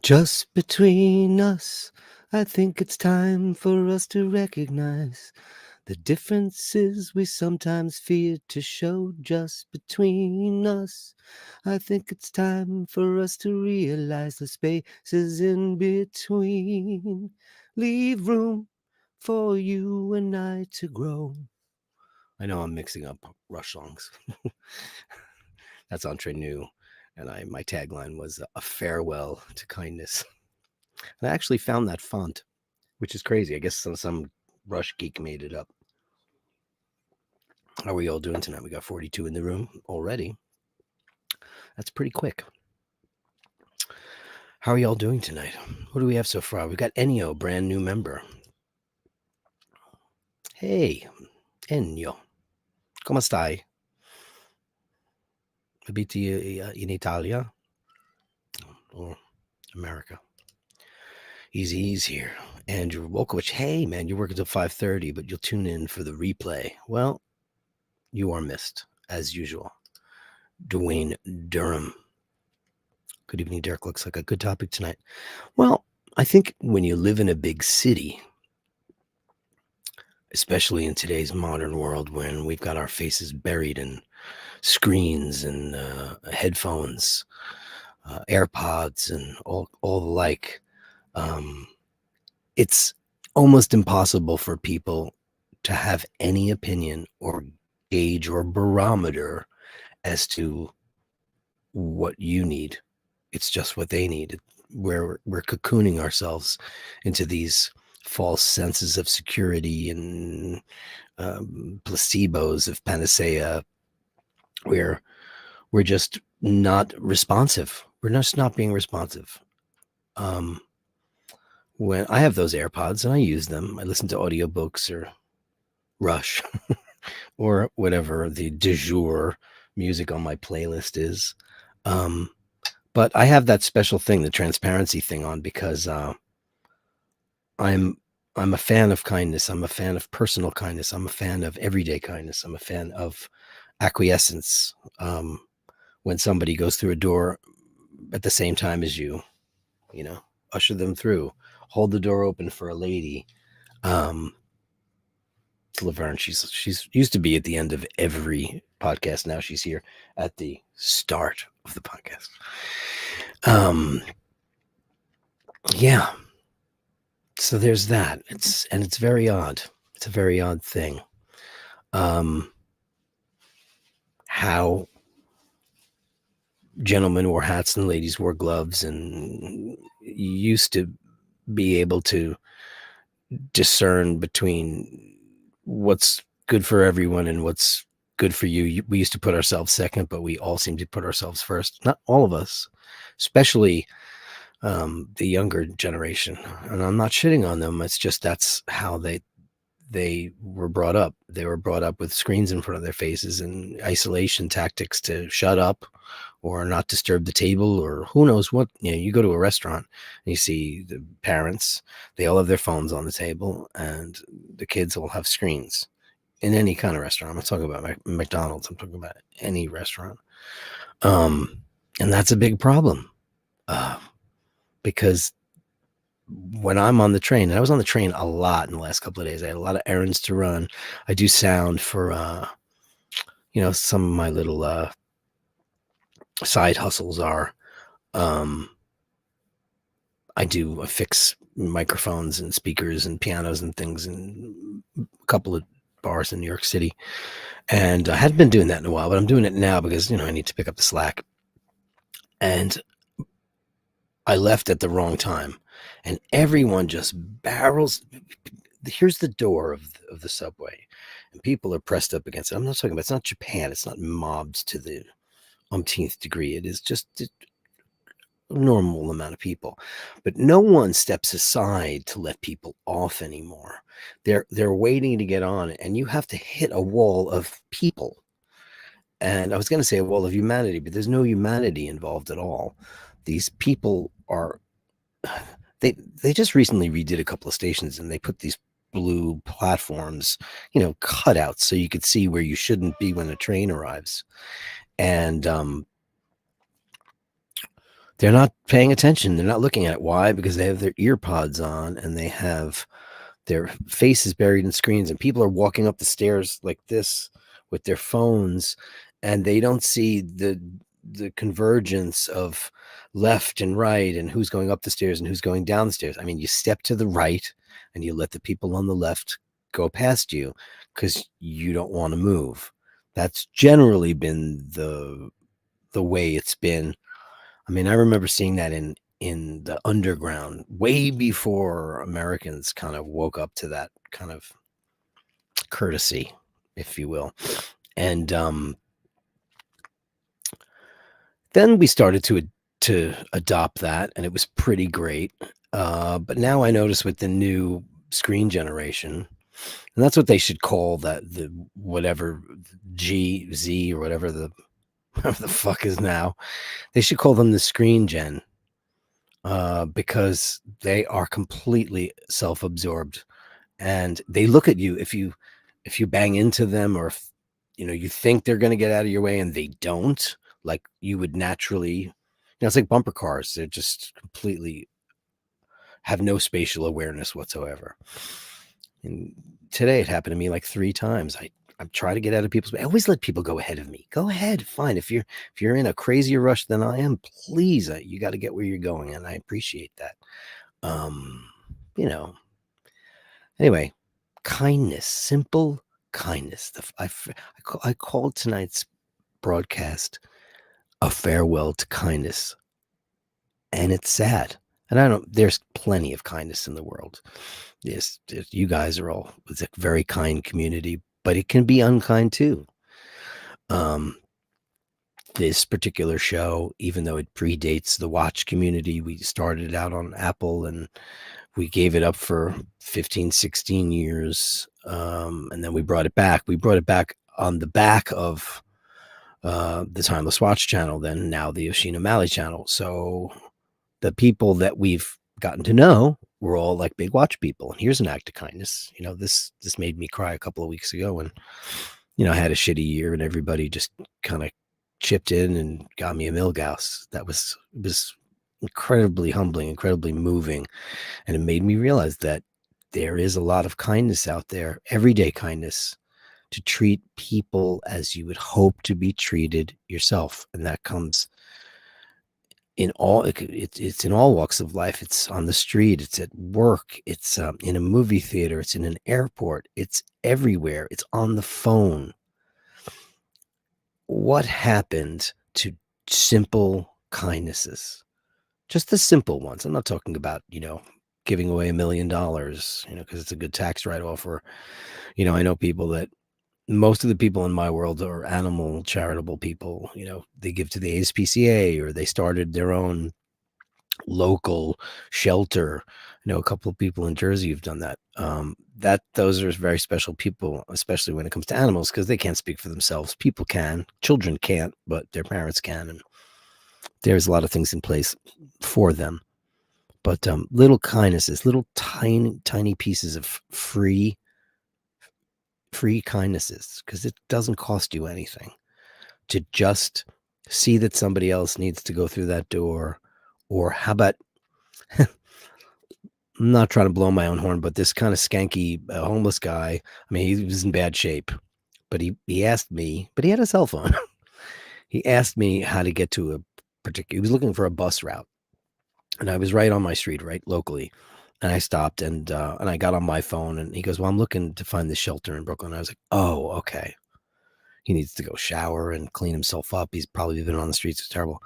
Just between us, I think it's time for us to recognize the differences we sometimes fear to show. Just between us, I think it's time for us to realize the spaces in between. Leave room for you and I to grow. I know I'm mixing up Rush songs. That's Entre Nous. And my tagline was a farewell to kindness. And I actually found that font, which is crazy. I guess some Rush geek made it up. How are we all doing tonight? We got 42 in the room already. That's pretty quick. How are y'all doing tonight? What do we have so far? We've got Ennio, brand new member. Hey, Ennio. Come stai? Abiti in Italia? Or America? Easy's here. Andrew Wolkowicz. Hey, man, you're working till 5:30, but you'll tune in for the replay. Well, you are missed, as usual. Dwayne Durham. Good evening, Dirk. Looks like a good topic tonight. Well, I think when you live in a big city, especially in today's modern world when we've got our faces buried in screens and headphones, AirPods, and all the like, it's almost impossible for people to have any opinion or gauge or barometer as to what you need. It's just what they need. We're cocooning ourselves into these false senses of security and placebos of panacea, where we're just not responsive. We're just not being responsive. When I have those AirPods and I use them, I listen to audiobooks or Rush or whatever the du jour music on my playlist is. But I have that special thing, the transparency thing on, because I'm a fan of kindness. I'm a fan of personal kindness. I'm a fan of everyday kindness. I'm a fan of acquiescence. When somebody goes through a door at the same time as you, usher them through, hold the door open for a lady. Laverne, she's used to be at the end of every podcast. Now she's here at the start of the podcast. Yeah. So there's that. It's very odd. It's a very odd thing. How gentlemen wore hats and ladies wore gloves and used to be able to discern between what's good for everyone and what's good for you. We used to put ourselves second, but we all seem to put ourselves first. Not all of us, especially the younger generation. And I'm not shitting on them. It's just that's how they were brought up. They were brought up with screens in front of their faces and isolation tactics to shut up or not disturb the table, or who knows what. You go to a restaurant and you see the parents, they all have their phones on the table and the kids all have screens in any kind of restaurant. I'm not talking about McDonald's. I'm talking about any restaurant. And that's a big problem because when I'm on the train, and I was on the train a lot in the last couple of days, I had a lot of errands to run. I do sound for, some of my little side hustles are, I fix microphones and speakers and pianos and things in a couple of bars in New York City. And I hadn't been doing that in a while, but I'm doing it now because, I need to pick up the slack. And I left at the wrong time. And everyone just barrels. Here's the door of the subway, and people are pressed up against it. I'm not talking about, it's not Japan. It's not mobbed to the umpteenth degree. It is just a normal amount of people, but no one steps aside to let people off anymore. They're waiting to get on, and you have to hit a wall of people. And I was going to say a wall of humanity, but there's no humanity involved at all. These people are. They just recently redid a couple of stations, and they put these blue platforms, cutouts, so you could see where you shouldn't be when a train arrives. And They're not paying attention. They're not looking at it. Why? Because they have their ear pods on and they have their faces buried in screens, and people are walking up the stairs like this with their phones, and they don't see the convergence of left and right and who's going up the stairs and who's going down the stairs. I mean, you step to the right and you let the people on the left go past you because you don't want to move. That's generally been the way it's been. I mean, I remember seeing that in the underground way before Americans kind of woke up to that kind of courtesy, if you will. And then we started to adopt that, and it was pretty great. But now I notice with the new screen generation, and that's what they should call the whatever Z or whatever the fuck is now. They should call them the screen gen. Because they are completely self-absorbed, and they look at you if you bang into them, or if you think they're going to get out of your way and they don't, like you would naturally. It's like bumper cars. They're just completely have no spatial awareness whatsoever. And today it happened to me like 3 times. I try to get out of people's way. I always let people go ahead of me. Go ahead, fine. If you're in a crazier rush than I am, please, you got to get where you're going, and I appreciate that. You know. Anyway, kindness, simple kindness. I called tonight's broadcast "A Farewell to Kindness," and it's sad. And there's plenty of kindness in the world. Yes, you guys are all, it's a very kind community, but it can be unkind too. This particular show, even though it predates the watch community, we started out on Apple and we gave it up for 15, 16 years. And then we brought it back. We brought it back on the back of the Timeless Watch channel, then now the Oshina Malley channel. So the people that we've gotten to know were all like big watch people. And here's an act of kindness. This made me cry a couple of weeks ago when, I had a shitty year and everybody just kind of chipped in and got me a Milgauss. It was incredibly humbling, incredibly moving. And it made me realize that there is a lot of kindness out there, everyday kindness, to treat people as you would hope to be treated yourself. And that comes in all, it's in all walks of life. It's on the street, it's at work, it's in a movie theater, it's in an airport, it's everywhere, it's on the phone. What happened to simple kindnesses? Just the simple ones. I'm not talking about, giving away $1 million, because it's a good tax write-off, or, I know people that, most of the people in my world are animal charitable people. They give to the ASPCA, or they started their own local shelter. A couple of people in Jersey who've done that. Those are very special people, especially when it comes to animals, because they can't speak for themselves. People can, children can't, but their parents can, and there's a lot of things in place for them. But little kindnesses, little tiny pieces of free kindnesses, because it doesn't cost you anything to just see that somebody else needs to go through that door. Or how about, I'm not trying to blow my own horn, but this kind of skanky homeless guy, I mean, he was in bad shape, but he asked me, but he had a cell phone. He asked me how to get to a particular, he was looking for a bus route. And I was right on my street, right locally. And I stopped and I got on my phone, and he goes, "Well, I'm looking to find this shelter in Brooklyn." I was like, "Oh, okay." He needs to go shower and clean himself up. He's probably been on the streets. It's terrible.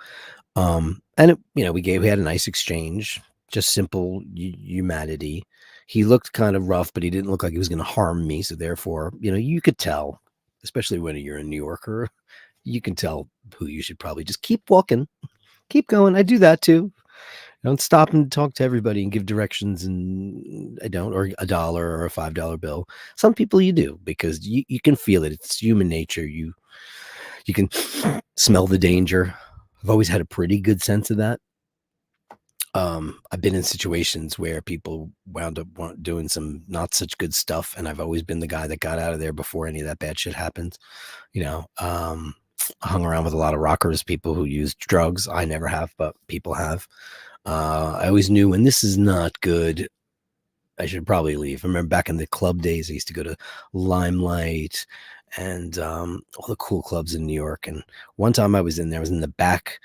And we had a nice exchange, just simple humanity. He looked kind of rough, but he didn't look like he was going to harm me. So therefore, you could tell, especially when you're a New Yorker, you can tell who you should probably just keep walking, keep going. I do that too. I don't stop and talk to everybody and give directions, and I don't, or $1 or a $5 bill. Some people you do, because you can feel it. It's human nature. You can smell the danger. I've always had a pretty good sense of that. I've been in situations where people wound up doing some not such good stuff, and I've always been the guy that got out of there before any of that bad shit happened. hung around with a lot of rockers, people who used drugs. I never have, but people have. I always knew when this is not good, I should probably leave. I remember back in the club days, I used to go to Limelight and all the cool clubs in New York. And one time I was in there, I was in the back.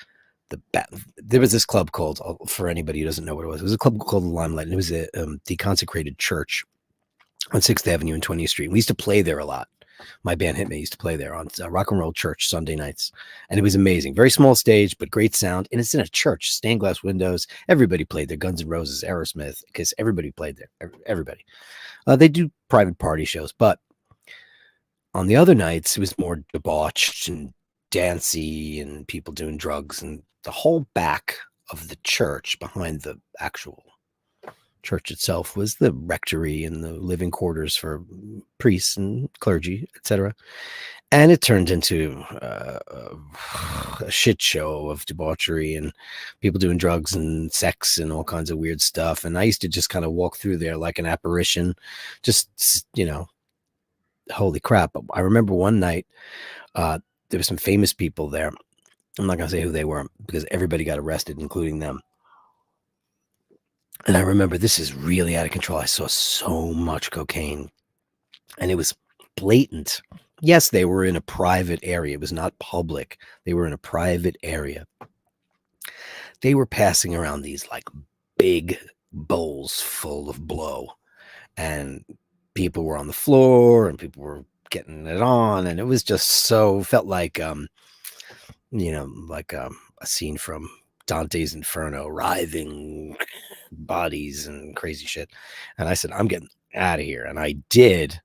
There was this club called, for anybody who doesn't know what it was a club called the Limelight, and it was a deconsecrated church on 6th Avenue and 20th Street. We used to play there a lot. My band Hitman used to play there on Rock and Roll Church Sunday nights. And it was amazing. Very small stage, but great sound. And it's in a church, stained glass windows. Everybody played there. Guns N' Roses, Aerosmith, because everybody played there. Everybody. They do private party shows. But on the other nights, it was more debauched and dancey and people doing drugs. And the whole back of the church behind the actual church itself was the rectory and the living quarters for priests and clergy, etc. And it turned into a shit show of debauchery and people doing drugs and sex and all kinds of weird stuff. And I used to just kind of walk through there like an apparition, just, holy crap. I remember one night, there were some famous people there. I'm not going to say who they were because everybody got arrested, including them. And I remember this is really out of control. I saw so much cocaine and it was blatant. Yes, they were in a private area. It was not public. They were in a private area. They were passing around these like big bowls full of blow and people were on the floor and people were getting it on. And it was just felt like, like a scene from Dante's Inferno, writhing bodies and crazy shit. And I said, I'm getting out of here. And I did.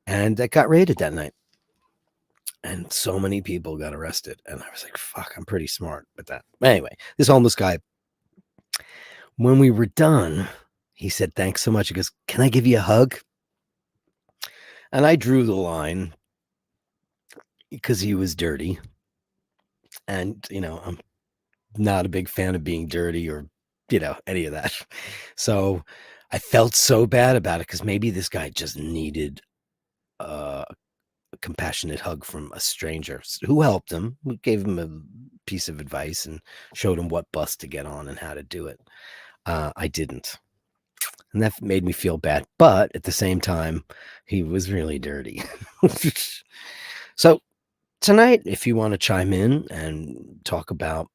And that got raided that night. And so many people got arrested. And I was like, fuck, I'm pretty smart with that. Anyway, this homeless guy, when we were done, he said, thanks so much. He goes, can I give you a hug? And I drew the line because he was dirty. And, I'm not a big fan of being dirty or, any of that. So I felt so bad about it because maybe this guy just needed a compassionate hug from a stranger who helped him. We gave him a piece of advice and showed him what bus to get on and how to do it. I didn't. And that made me feel bad. But at the same time, he was really dirty. So tonight, if you want to chime in and talk about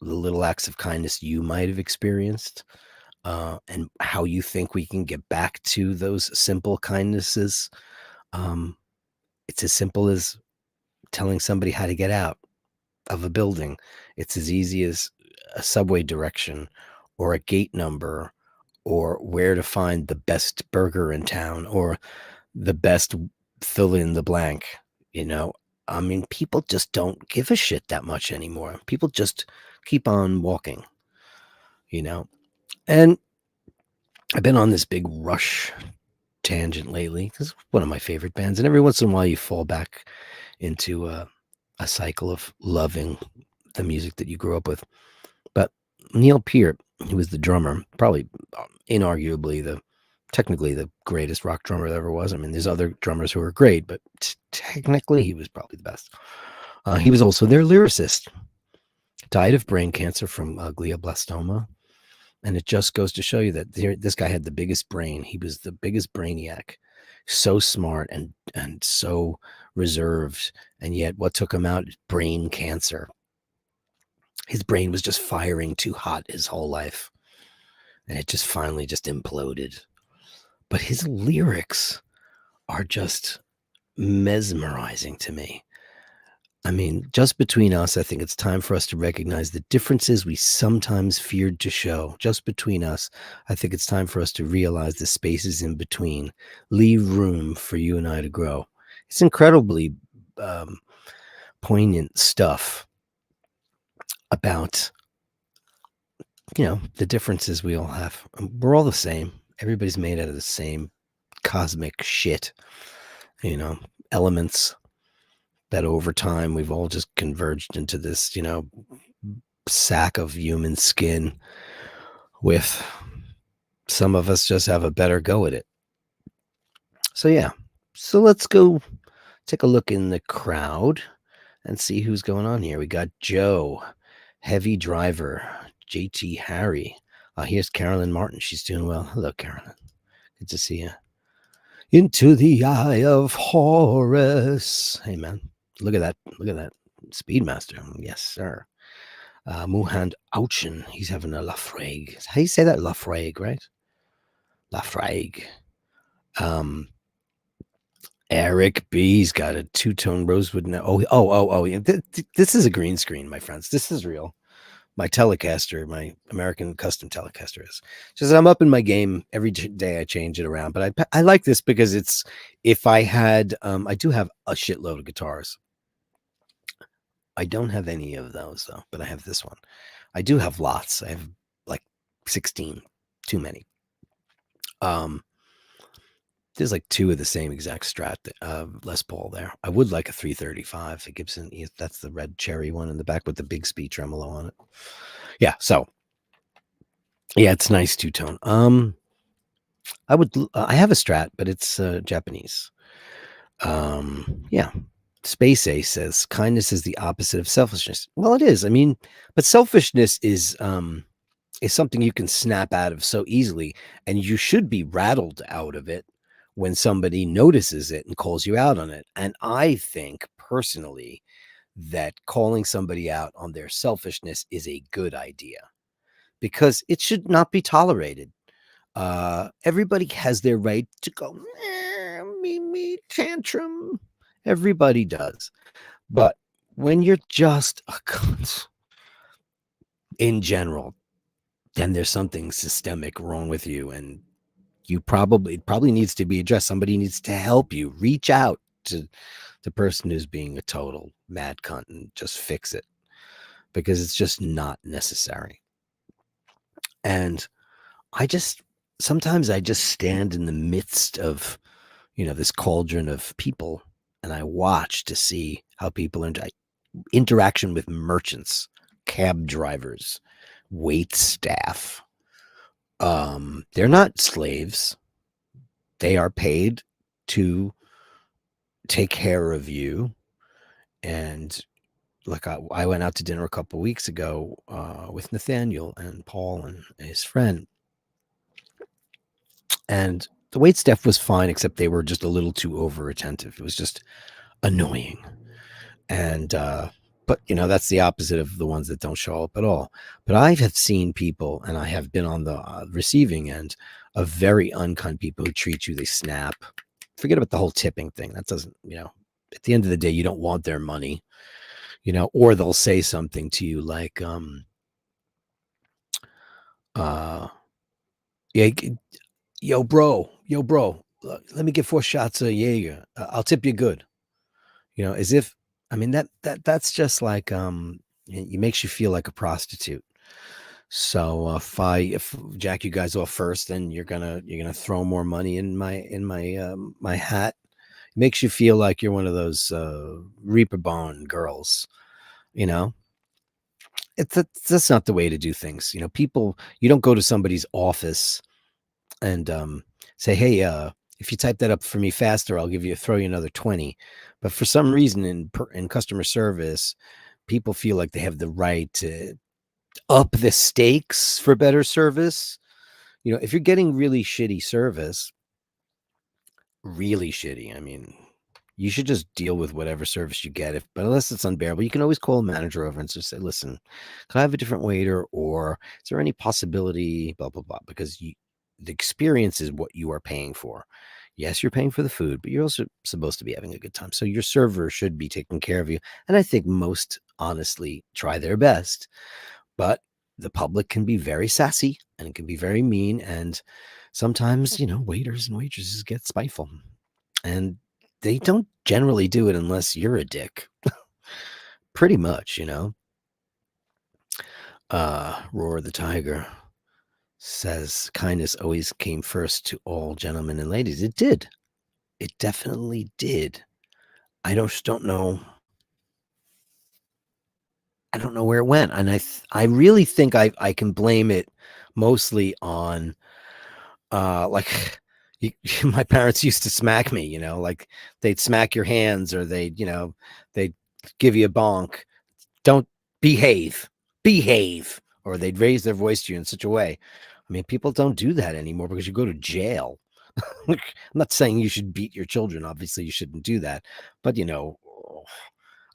the little acts of kindness you might have experienced and how you think we can get back to those simple kindnesses, it's as simple as telling somebody how to get out of a building. It's as easy as a subway direction or a gate number or where to find the best burger in town or the best fill in the blank. People just don't give a shit that much anymore. People just keep on walking, and I've been on this big Rush tangent lately because it's one of my favorite bands. And every once in a while you fall back into a cycle of loving the music that you grew up with. But Neil Peart, who was the drummer, probably inarguably technically the greatest rock drummer there ever was. I mean, there's other drummers who are great, but technically he was probably the best. He was also their lyricist. Died of brain cancer from glioblastoma. And it just goes to show you that this guy had the biggest brain. He was the biggest brainiac. So smart and so reserved. And yet what took him out? Brain cancer. His brain was just firing too hot his whole life. And it just finally just imploded. But his lyrics are just mesmerizing to me. I mean, just between us, I think it's time for us to recognize the differences we sometimes feared to show. Just between us, I think it's time for us to realize the spaces in between. Leave room for you and I to grow. It's incredibly poignant stuff about, the differences we all have. We're all the same. Everybody's made out of the same cosmic shit, elements that over time we've all just converged into this, sack of human skin with some of us just have a better go at it. So, yeah. So let's go take a look in the crowd and see who's going on here. We got Joe, Heavy Driver, JT Harry. Here's Carolyn Martin. She's doing well. Hello, Carolyn. Good to see you. Into the Eye of Horus. Hey, man. Look at that. Look at that. Speedmaster. Yes, sir. Muhand Auchen. He's having a Lafrague. How do you say that? Lafrague, right? Lafrague. Eric B's got a two-tone rosewood. Oh. This is a green screen, my friends. This is real. My Telecaster, my American custom Telecaster is. Just I'm up in my game every day. I change it around, but I like this because it's, if I had, I do have a shitload of guitars. I don't have any of those though, but I have this one. I do have lots. I have like 16, too many. There's like two of the same exact Strat Les Paul there. I would like a 335, a Gibson. That's the red cherry one in the back with the big speed tremolo on it. Yeah, so yeah, it's nice two-tone. I have a Strat, but it's Japanese. Yeah. Space Ace says kindness is the opposite of selfishness. Well, it is. I mean, but selfishness is something you can snap out of so easily, and you should be rattled out of it when somebody notices it and calls you out on it. And I think personally that calling somebody out on their selfishness is a good idea because it should not be tolerated. Everybody has their right to go, me, tantrum. Everybody does. But when you're just a cunt in general, then there's something systemic wrong with you, and you probably needs to be addressed. Somebody needs to help you. Reach out to the person who's being a total mad cunt and just fix it, because it's just not necessary. And sometimes I just stand in the midst of, this cauldron of people, and I watch to see how people interaction with merchants, cab drivers, wait staff. They're not slaves. They are paid to take care of you. And like I went out to dinner a couple of weeks ago with Nathaniel and Paul and his friend. And the wait staff was fine, except they were just a little too over attentive. It was just annoying. And but that's the opposite of the ones that don't show up at all. But I have seen people, and I have been on the receiving end of very unkind people who treat you. They snap. Forget about the whole tipping thing. That doesn't, at the end of the day, you don't want their money, or they'll say something to you like, yeah, yo, bro, let me get 4 shots of Jaeger. I'll tip you good. As if, I mean, that's just like, it makes you feel like a prostitute. So if Jack you guys off first, then you're gonna throw more money in my hat. It makes you feel like you're one of those Reaper Bone girls, that's not the way to do things. People, you don't go to somebody's office and say, hey, if you type that up for me faster, I'll throw you another 20. But for some reason in customer service, people feel like they have the right to up the stakes for better service. If you're getting really shitty service, really shitty, I mean, you should just deal with whatever service you get. But unless it's unbearable, you can always call a manager over and just say, listen, can I have a different waiter? Or is there any possibility, blah, blah, blah, because the experience is what you are paying for. Yes, you're paying for the food, but you're also supposed to be having a good time. So your server should be taking care of you. And I think most honestly try their best, but the public can be very sassy and it can be very mean. And sometimes, waiters and waitresses get spiteful, and they don't generally do it unless you're a dick. Pretty much, Roar the Tiger says kindness always came first to all gentlemen and ladies. It did. It definitely did. I don't know. I don't know where it went. And I really think I can blame it mostly on like my parents used to smack me, like they'd smack your hands, or they'd give you a bonk. Don't behave, or they'd raise their voice to you in such a way. I mean, people don't do that anymore because you go to jail. I'm not saying you should beat your children. Obviously, you shouldn't do that. But,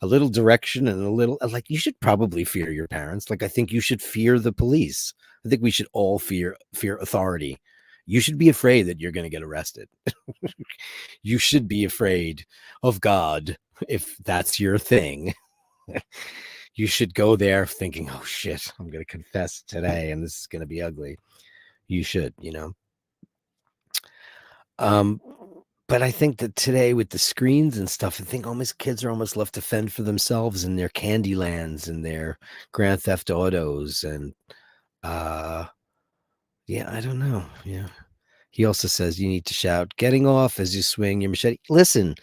a little direction and a little, like, you should probably fear your parents. Like, I think you should fear the police. I think we should all fear authority. You should be afraid that you're going to get arrested. You should be afraid of God if that's your thing. You should go there thinking, oh shit, I'm going to confess today and this is going to be ugly. You should, Um, but I think that today with the screens and stuff, I think almost kids are almost left to fend for themselves in their Candylands and their Grand Theft Autos. And yeah, I don't know. Yeah. He also says you need to shout, getting off as you swing your machete. Listen,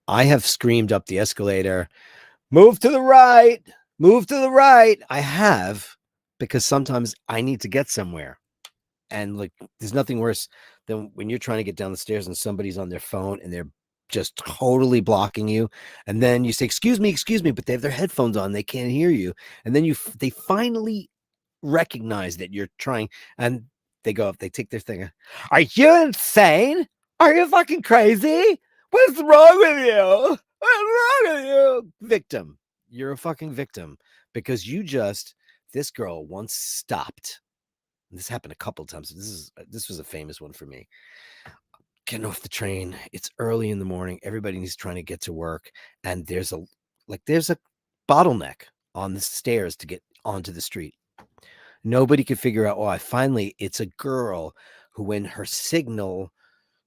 I have screamed up the escalator, move to the right, move to the right. I have, because sometimes I need to get somewhere. And like, there's nothing worse than when you're trying to get down the stairs and somebody's on their phone and they're just totally blocking you. And then you say, excuse me, but they have their headphones on. They can't hear you. And then they finally recognize that you're trying, and they go up, they take their thing. Are you insane? Are you fucking crazy? What's wrong with you? What's wrong with you? Victim. You're a fucking victim because this girl once stopped. This happened a couple of times. This was a famous one for me. Getting off the train. It's early in the morning. Everybody's trying to get to work. And there's a bottleneck on the stairs to get onto the street. Nobody could figure out why. Finally, it's a girl who, when her signal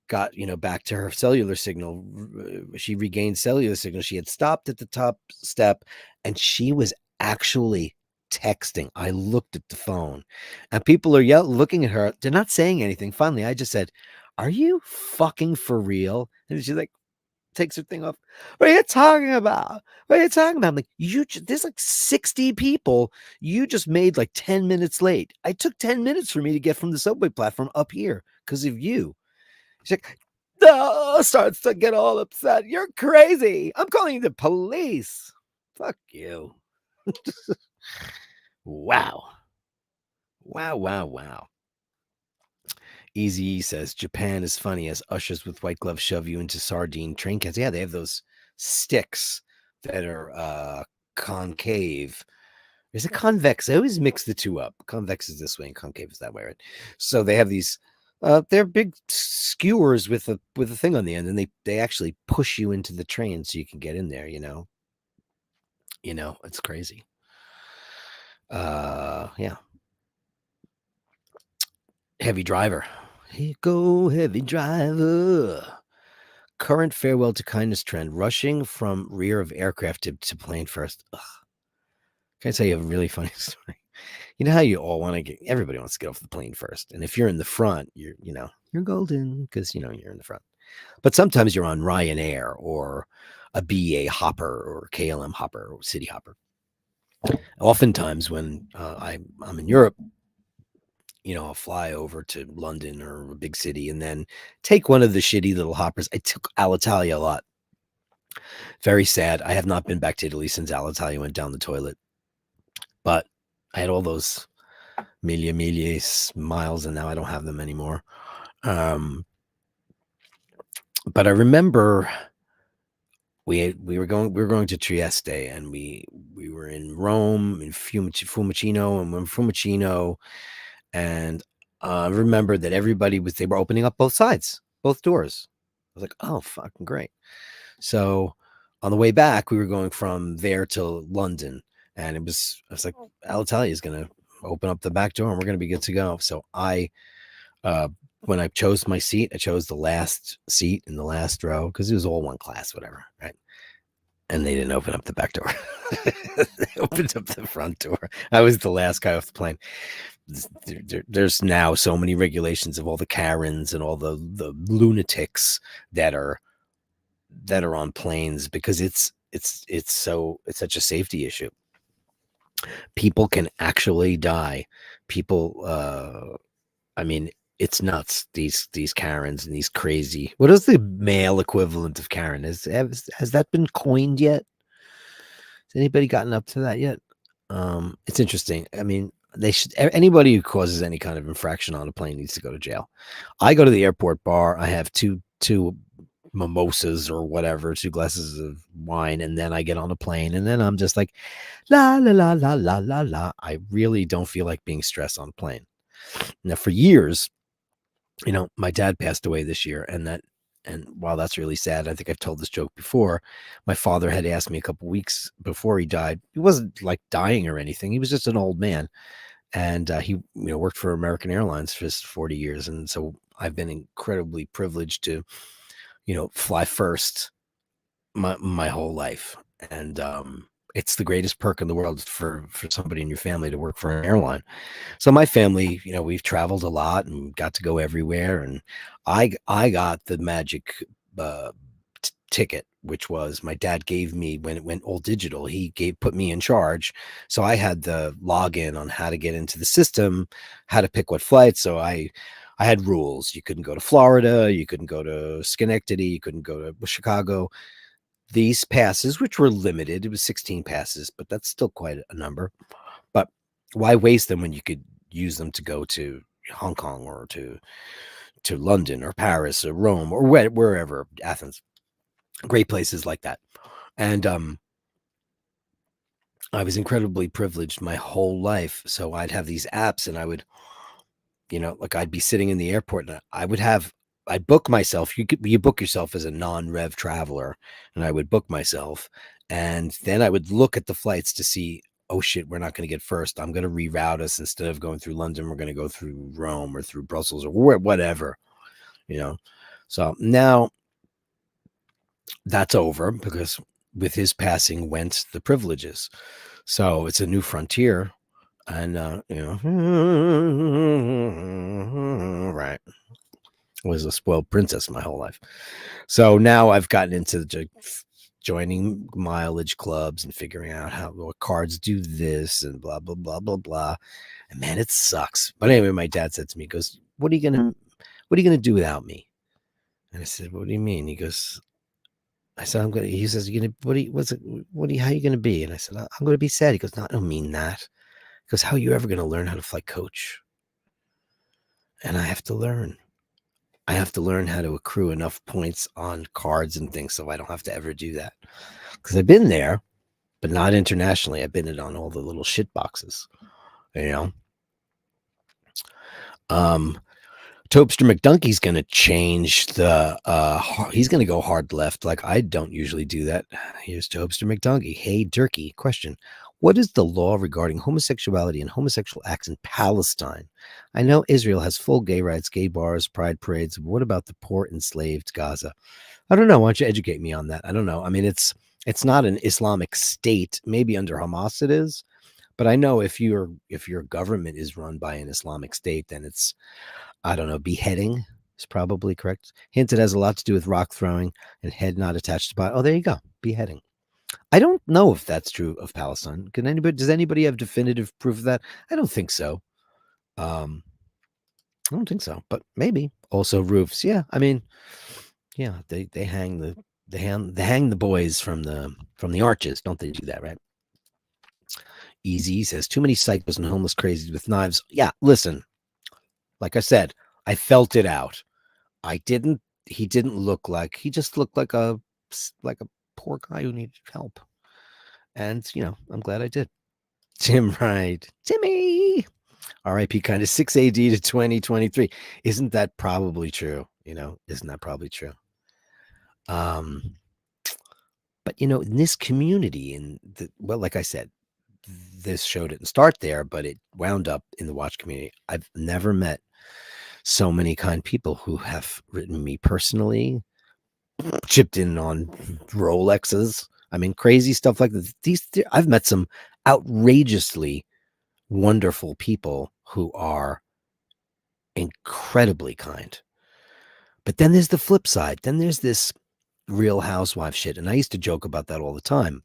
got, back to her cellular signal, she regained cellular signal. She had stopped at the top step and she was actually texting. I looked at the phone and people are looking at her. They're not saying anything. Finally, I just said, are you fucking for real? And she's like, takes her thing off. What are you talking about? What are you talking about? I'm like, there's like 60 people. You just made like 10 minutes late. I took 10 minutes for me to get from the subway platform up here because of you. She's like, no, starts to get all upset. You're crazy. I'm calling the police. Fuck you. Wow. Easy says Japan is funny as ushers with white gloves shove you into sardine train cans. Yeah, they have those sticks that are concave. Is it convex? I always mix the two up. Convex is this way and concave is that way, right? So they have these they're big skewers with a thing on the end, and they actually push you into the train so you can get in there, it's crazy. Yeah. Heavy driver. Here you go, heavy driver. Current farewell to kindness trend. Rushing from rear of aircraft to plane first. Ugh. Can I tell you a really funny story? You know how you all want to everybody wants to get off the plane first. And if you're in the front, you're golden because, you're in the front. But sometimes you're on Ryanair or a BA hopper or KLM hopper or city hopper. Oftentimes when I'm in Europe, I'll fly over to London or a big city and then take one of the shitty little hoppers. I took Alitalia a lot. Very sad. I have not been back to Italy since Alitalia went down the toilet. But I had all those miles, and now I don't have them anymore. But I remember we were going to Trieste, and we were in Rome, in Fiumicino, and when Fiumicino, and I remember that they were opening up both sides, both doors. I was like, oh, fucking great. So on the way back, we were going from there to London, and I was like, Alitalia is going to open up the back door and we're going to be good to go. So when I chose my seat, I chose the last seat in the last row because it was all one class, whatever, right? And they didn't open up the back door. They opened up the front door. I was the last guy off the plane. There's now so many regulations of all the Karens and all the lunatics that are on planes because it's such a safety issue. People can actually die. People, I mean, it's nuts. These Karens and these crazy. What is the male equivalent of Karen? Has that been coined yet? Has anybody gotten up to that yet? It's interesting. I mean, they should. Anybody who causes any kind of infraction on a plane needs to go to jail. I go to the airport bar. I have two mimosas or whatever, 2 glasses of wine, and then I get on a plane, and then I'm just like, la la la la la la la. I really don't feel like being stressed on a plane. Now, for years, my dad passed away this year, and while that's really sad, I think I've told this joke before. My father had asked me a couple weeks before he died. He wasn't like dying or anything. He was just an old man, and he worked for American Airlines for 40 years, and so I've been incredibly privileged to fly first my whole life, and it's the greatest perk in the world for somebody in your family to work for an airline. So my family, we've traveled a lot and got to go everywhere. And I got the magic ticket, which was my dad gave me when it went all digital. He put me in charge, so I had the login on how to get into the system, how to pick what flights. So I had rules. You couldn't go to Florida. You couldn't go to Schenectady. You couldn't go to Chicago. These passes, which were limited, it was 16 passes, but that's still quite a number. But why waste them when you could use them to go to Hong Kong or to London or Paris or Rome or wherever, Athens, great places like that. And I was incredibly privileged my whole life. So I'd have these apps, and I would, like I'd be sitting in the airport, and I'd book myself. You book yourself as a non-rev traveler, and I would book myself, and then I would look at the flights to see, oh shit, we're not going to get first. I'm going to reroute us. Instead of going through London, we're going to go through Rome or through Brussels or whatever, So now that's over, because with his passing went the privileges. So it's a new frontier, and right. Was a spoiled princess my whole life. So now I've gotten into joining mileage clubs and figuring out what cards do this and blah blah blah blah blah. And man, it sucks. But anyway, my dad said to me, he goes, what are you gonna do without me? And I said, what do you mean? He goes, I said, he says, you're gonna, how are you gonna be? And I said, I'm gonna be sad. He goes, no, I don't mean that. He goes, how are you ever gonna learn how to fly coach? And I have to learn. I have to learn how to accrue enough points on cards and things so I don't have to ever do that. Because I've been there, but not internationally. I've been on all the little shit boxes, Topster McDunkey's going to change he's going to go hard left. Like I don't usually do that. Here's Topster McDunkey. Hey, Dirky, question. What is the law regarding homosexuality and homosexual acts in Palestine? I know Israel has full gay rights, gay bars, pride parades. But what about the poor enslaved Gaza? I don't know. Why don't you educate me on that? I don't know. I mean, it's not an Islamic state. Maybe under Hamas it is. But I know if your government is run by an Islamic state, then it's, I don't know, beheading is probably correct. Hint, it has a lot to do with rock throwing and head not attached to body. Oh, there you go. Beheading. I don't know if that's true of Palestine. Does anybody have definitive proof of that? I don't think so. I don't think so, but maybe. Also roofs. Yeah. I mean, yeah, they hang the boys from the arches. Don't they do that, right? Easy says too many psychos and homeless crazies with knives. Yeah, listen. Like I said, I felt it out. He just looked like a poor guy who needed help. And, I'm glad I did. Tim Wright. Timmy. RIP kind of 6 AD to 2023. Isn't that probably true? Isn't that probably true? But, in this community, like I said, this show didn't start there, but it wound up in the watch community. I've never met so many kind people who have written me personally, chipped in on Rolexes. I mean, crazy stuff like this. I've met some outrageously wonderful people who are incredibly kind. But then there's the flip side. Then there's this Real Housewife shit. And I used to joke about that all the time.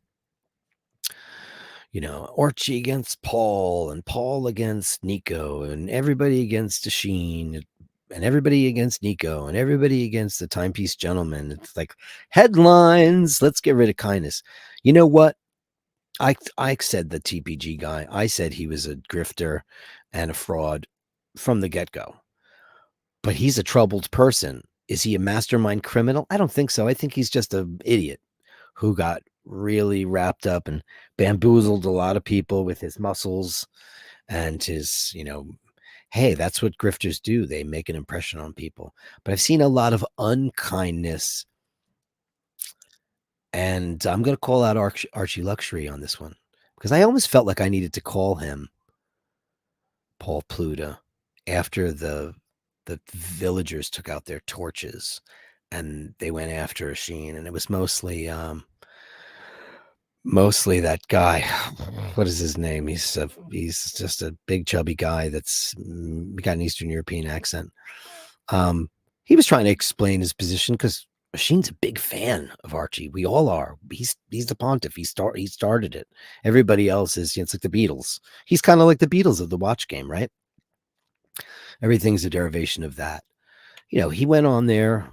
Archie against Paul and Paul against Nico and everybody against Sheen and everybody against Nico and everybody against the Timepiece Gentleman. It's like headlines. Let's get rid of kindness. You know what? I said the TPG guy. I said he was a grifter and a fraud from the get go. But he's a troubled person. Is he a mastermind criminal? I don't think so. I think he's just an idiot who got really wrapped up and bamboozled a lot of people with his muscles and his, hey, that's what grifters do. They make an impression on people. But I've seen a lot of unkindness, and I'm going to call out Archie Luxury on this one because I almost felt like I needed to call him Paul Pluta after the villagers took out their torches and they went after a Sheen, and it was mostly that guy. What is his name? He's just a big chubby guy that's got an Eastern European accent. He was trying to explain his position because Sheen's a big fan of Archie. We all are. He's the pontiff. He started it. Everybody else is, it's like the Beatles. He's kind of like the Beatles of the watch game, right? Everything's a derivation of that. He went on there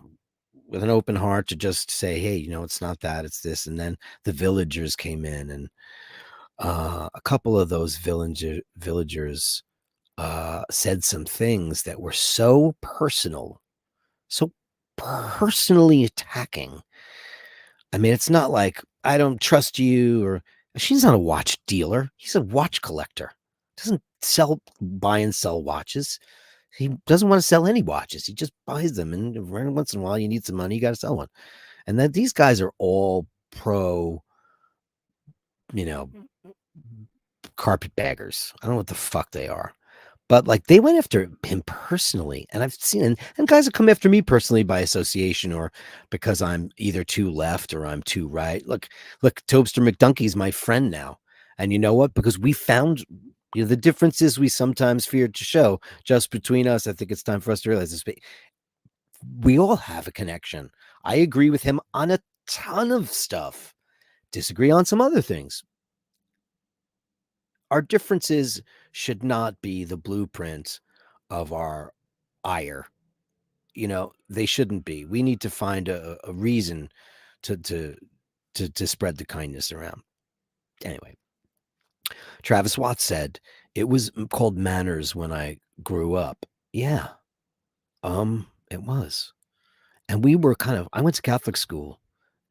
with an open heart to just say, hey, it's not that, it's this. And then the villagers came in, and a couple of those villagers said some things that were so personal, so personally attacking. I mean, it's not like I don't trust you, or she's not a watch dealer. He's a watch collector. Doesn't buy and sell watches. He doesn't want to sell any watches. He just buys them, and every once in a while you need some money, you got to sell one. And then these guys are all pro, carpetbaggers. I don't know what the fuck they are. But like they went after him personally, and I've seen and guys have come after me personally by association or because I'm either too left or I'm too right. Look, Tobster McDunkey's my friend now, and you know what? Because we found the differences we sometimes feared to show just between us. I think it's time for us to realize this. We all have a connection. I agree with him on a ton of stuff. Disagree on some other things. Our differences should not be the blueprint of our ire. They shouldn't be. We need to find a reason to spread the kindness around. Anyway, Travis Watts said it was called manners when I grew up. Yeah, it was. And we were I went to Catholic school,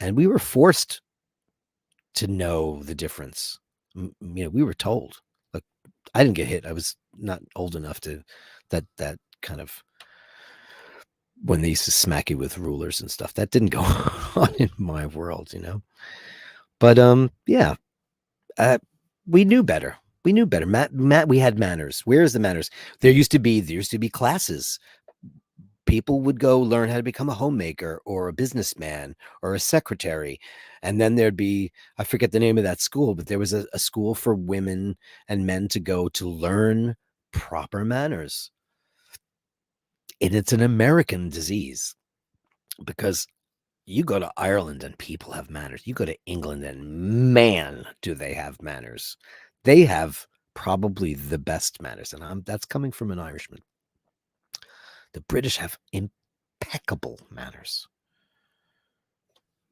and we were forced to know the difference. We were told. Like, I didn't get hit. I was not old enough to that kind of when they used to smack you with rulers and stuff. That didn't go on in my world, But yeah, we knew better. We knew better. Matt, we had manners. Where's the manners? There used to be classes. People would go learn how to become a homemaker or a businessman or a secretary. And then there'd be, I forget the name of that school, but there was a school for women and men to go to learn proper manners. And it's an American disease because you go to Ireland and people have manners. You go to England and man, do they have manners. They have probably the best manners. And that's coming from an Irishman. The British have impeccable manners.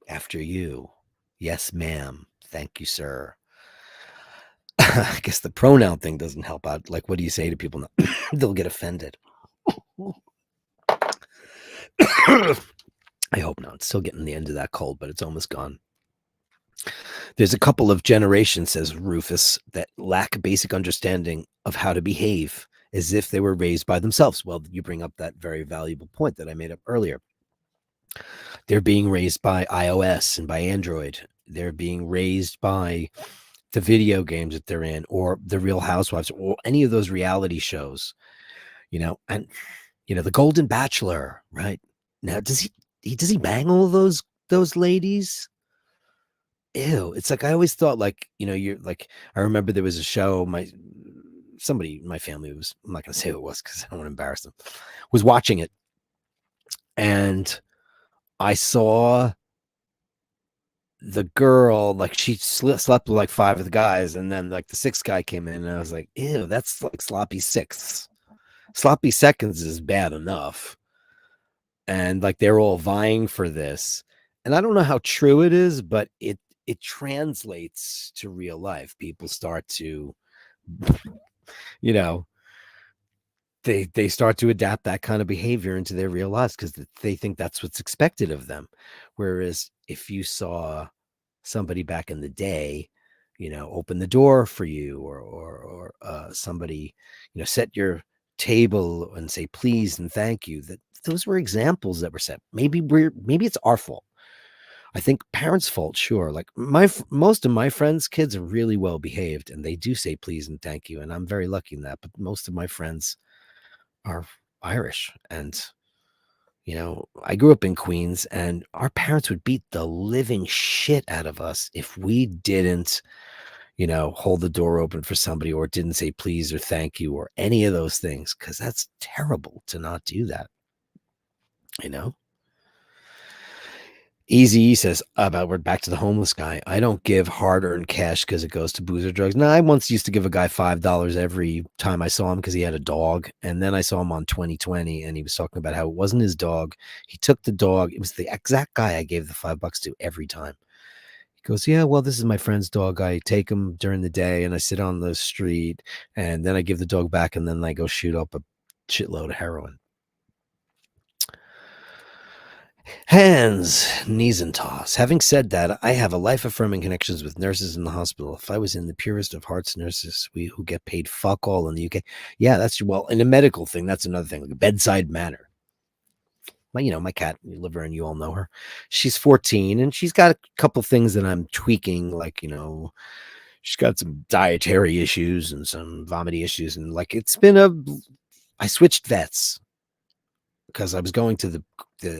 After you. Yes, ma'am. Thank you, sir. I guess the pronoun thing doesn't help out. Like, what do you say to people? They'll get offended. I hope not. It's still getting the end of that cold, but it's almost gone. There's a couple of generations, says Rufus, that lack basic understanding of how to behave as if they were raised by themselves. Well, you bring up that very valuable point that I made up earlier. They're being raised by iOS and by Android. They're being raised by the video games that they're in, or the Real Housewives, or any of those reality shows, and the Golden Bachelor, right? Now, does he bang all those ladies? Ew. It's like I always thought, like, you're like, I remember there was a show, somebody in my family was, I'm not gonna say who it was because I don't want to embarrass them, was watching it, and I saw the girl, like, she slept with like 5 of the guys, and then like the 6th guy came in, and I was like, ew, that's like sloppy sixths. Sloppy seconds is bad enough. And like they're all vying for this. And I don't know how true it is, but it translates to real life. People start to, you know, they start to adapt that kind of behavior into their real lives because they think that's what's expected of them. Whereas if you saw somebody back in the day, open the door for you, or somebody, set your table and say please and thank you, that those were examples that were set. Maybe it's our fault. I think parents' fault, sure. Like most of my friends' kids are really well behaved and they do say please and thank you, and I'm very lucky in that. But most of my friends are Irish, and I grew up in Queens, and our parents would beat the living shit out of us if we didn't, hold the door open for somebody or didn't say please or thank you or any of those things, because that's terrible to not do that, you know? Easy says about we're back to the homeless guy. I don't give hard-earned cash because it goes to booze or drugs. No, I once used to give a guy $5 every time I saw him because he had a dog. And then I saw him on 2020 and he was talking about how it wasn't his dog. He took the dog. It was the exact guy I gave the $5 to every time. He goes, yeah, well, this is my friend's dog. I take him during the day and I sit on the street and then I give the dog back and then I go shoot up a shitload of heroin. Hands, knees, and toss. Having said that, I have a life-affirming connections with nurses in the hospital. If I was in the purest of hearts, nurses who get paid fuck all in the UK. Yeah, that's well, in a medical thing, that's another thing, like a bedside manner. My cat, Liver, and you all know her. She's 14, and she's got a couple things that I'm tweaking, like, she's got some dietary issues and some vomiting issues, and like I switched vets because I was going to the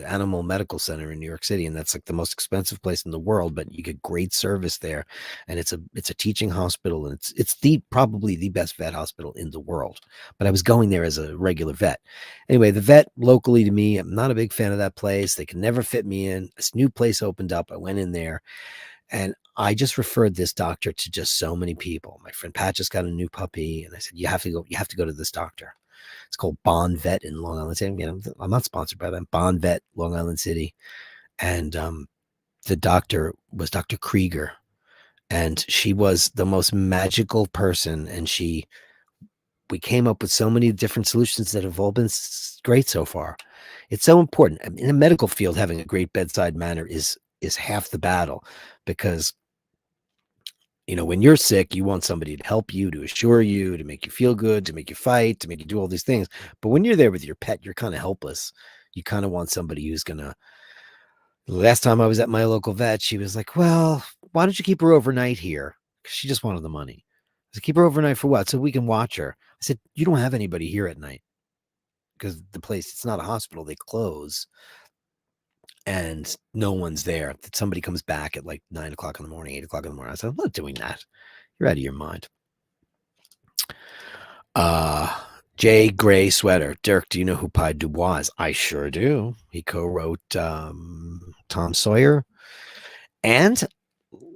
animal medical center in New York City, and that's like the most expensive place in the world, but you get great service there, and it's a teaching hospital, and it's probably the best vet hospital in the world. But I was going there as a regular vet. Anyway, the vet locally to me, I'm not a big fan of that place. They can never fit me in. This new place opened up. I went in there, and I just referred this doctor to just so many people. My friend Pat just got a new puppy, and I said, you have to go to this doctor. It's called Bond Vet in Long Island City. I'm not sponsored by them. Bond Vet, Long Island City. And the doctor was Dr. Krieger. And she was the most magical person. And we came up with so many different solutions that have all been great so far. It's so important. In the medical field, having a great bedside manner is half the battle, because when you're sick, you want somebody to help you, to assure you, to make you feel good, to make you fight, to make you do all these things. But when you're there with your pet, you're kind of helpless. You kind of want somebody who's going to. The last time I was at my local vet, she was like, well, why don't you keep her overnight here? Because she just wanted the money. I said, keep her overnight for what? So we can watch her. I said, you don't have anybody here at night because the place, it's not a hospital. They close. And no one's there. Somebody comes back at like 9 o'clock in the morning, 8 o'clock in the morning. I said, I'm not doing that. You're out of your mind. Jay Gray Sweater. Dirk, do you know who Pi Dubois is? I sure do. He co-wrote Tom Sawyer and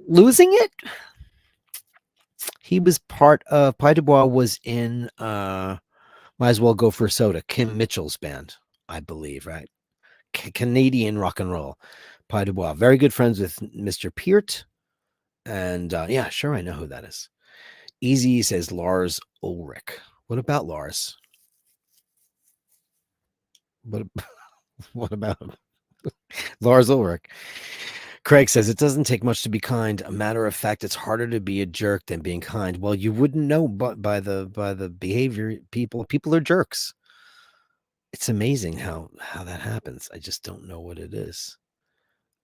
Losing It. He was part of, Pi Dubois was in Might As Well Go for a Soda, Kim Mitchell's band, I believe, right? Canadian rock and roll. Pi Dubois, very good friends with Mr. Peart. And yeah, sure, I know who that is. Easy says Lars Ulrich. What about Lars? What about him? Lars Ulrich. Craig says it doesn't take much to be kind. A matter of fact, it's harder to be a jerk than being kind. Well, you wouldn't know, but by the behavior, people are jerks. It's amazing how that happens. I just don't know what it is.